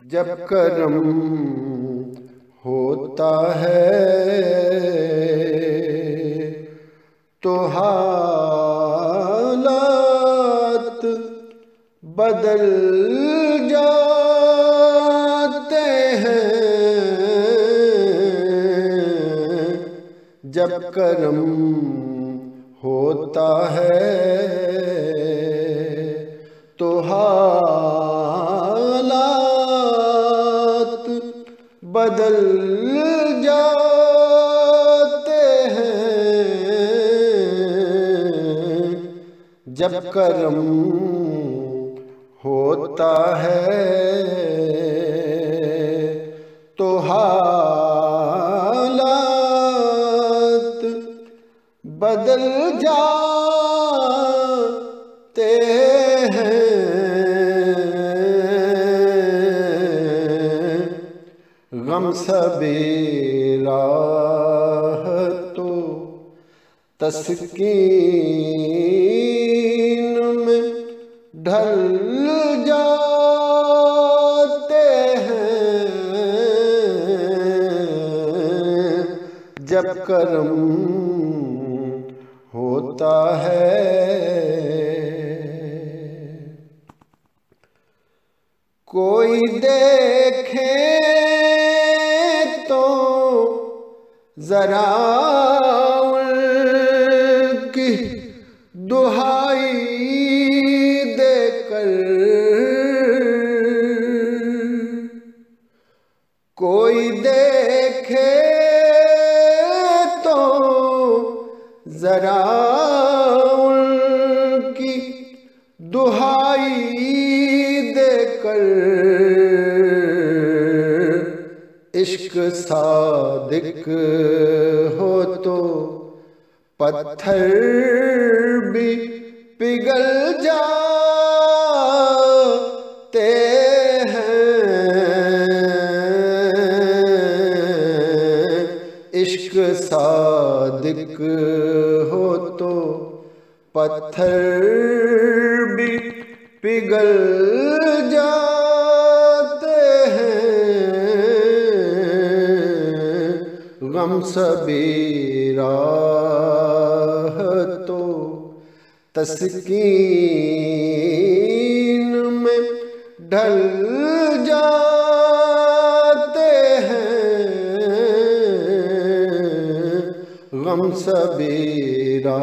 جب کرم ہوتا ہے تو حالات بدل جاتے ہیں۔ جب کرم ہوتا ہے تو حالات بدل جاتے ہیں۔ جب کرم ہوتا ہے تو حالات بدل جاتے ہیں۔ غم سبیرا تو تسکین میں ڈھل جاتے ہیں۔ جب کرم ہوتا ہے کوئی دیکھے تو ذرا ان کی دہائی دے کر، کوئی دیکھے تو ذرا ان کی دہائی دے کر، عشق صادق ہو تو پتھر بھی پگھل جاتے ہیں۔ عشق صادق ہو تو پتھر بھی پگھل جاتے ہیں۔ غم سبیرا تو تسکین میں ڈھل جاتے ہیں۔ غم سبیرا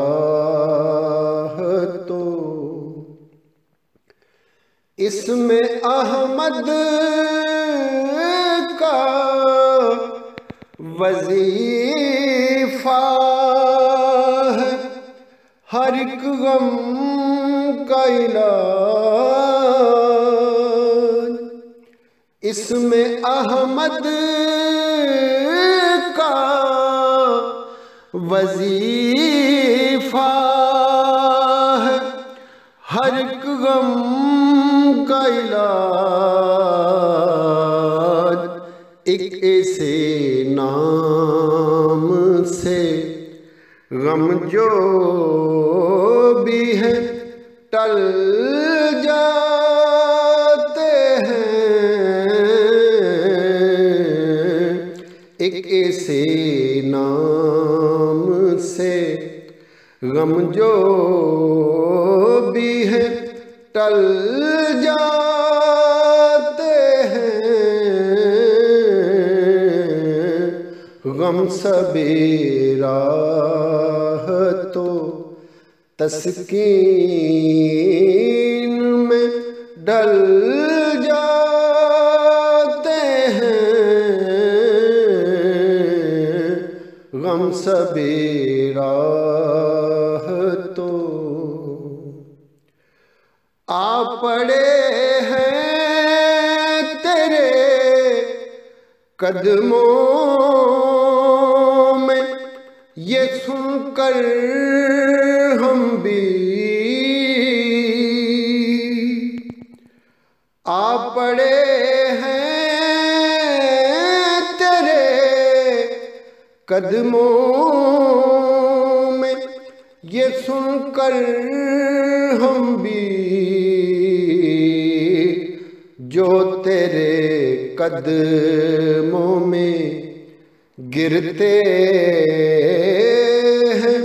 تو اس میں احمد کا وظیفہ ہے، ہر ایک غم کا علاج۔ اس میں احمد کا وظیفہ ہے، ہر ایک غم کا علاج۔ ایک ایسے نام سے غم جو بھی ہے ٹل جاتے ہیں۔ ایک ایسے نام سے غم جو بھی ہے ٹل جاتے ہیں۔ غم سبیرا تو تسکین میں ڈھل جاتے ہیں۔ غم سبیرا تو آ پڑے ہیں تیرے قدموں میں، یہ سن کر ہم بھی آ پڑے ہیں تیرے قدموں میں، یہ سن کر ہم بھی جو تیرے قدموں میں گرتے ہیں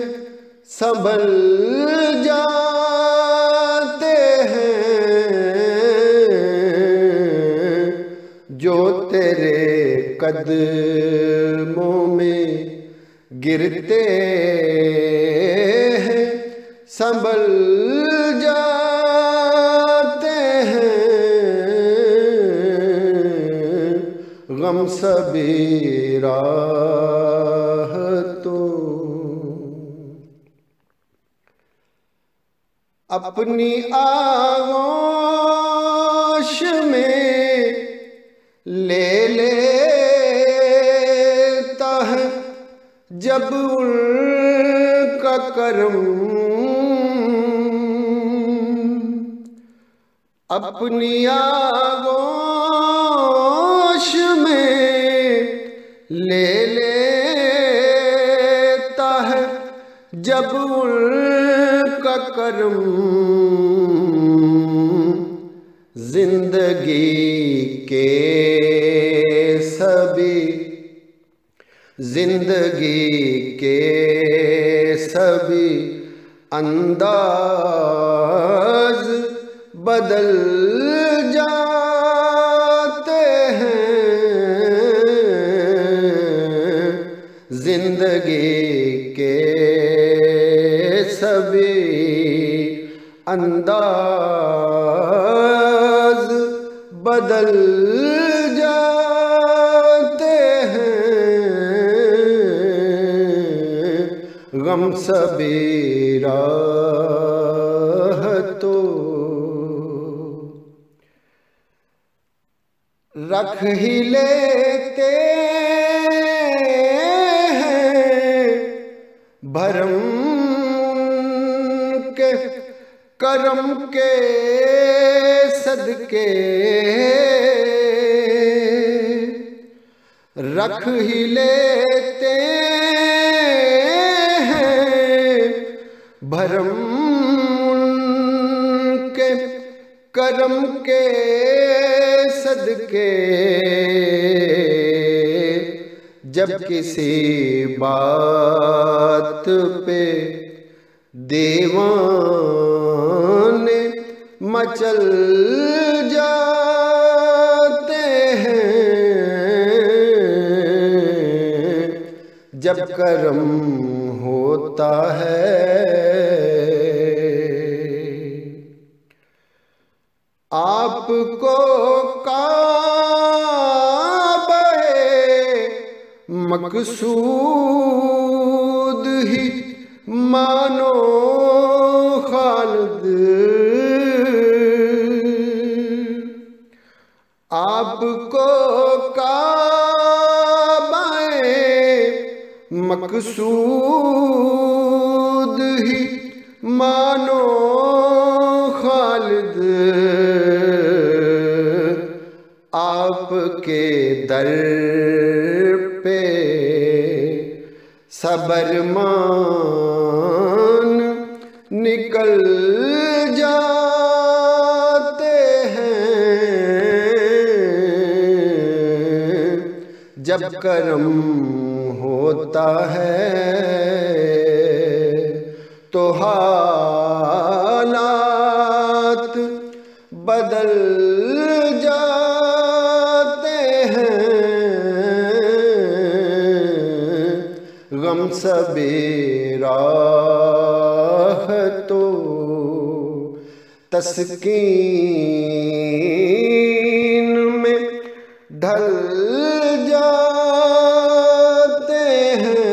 سنبھل جاتے ہیں، جو تیرے قدموں میں گرتے ہیں سنبھل جاتے ہیں، غم سبھی راہ تو اپنی آغوش میں لے لیتا ہے جب ان کا کرم، اپنی آغوش میں لے لیتا ہے جب ان کا کرم، زندگی کے سبھی انداز بدل جاتے ہیں، زندگی کے سبھی انداز بدل جاتے ہیں، غم سبھی راہ تو رکھ ہی لیتے ہیں بھرم کے کرم کے صدقے، رکھ ہی لیتے ہیں بھرم کے کرم کے صدقے، جب کسی بات پہ دیوانے مچل جاتے ہیں، جب کرم ہوتا ہے آپ کو کعبہ مقصود ہی مانو خالد، آپ کو کعبہ مقصود ہی مانو خالد، آپ کے در پہ صبر مان نکل جاتے ہیں، جب کرم ہوتا ہے تو حالات بدل جاتے ہیں، غم سبھی راہ تو تسکین میں ڈھل جاتے ہیں،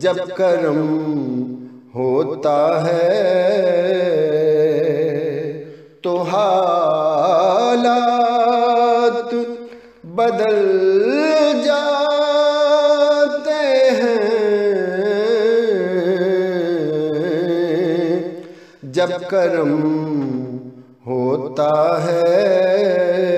جب کرم ہوتا ہے تو حالات بدل جاتے ہیں، جب کرم ہوتا ہے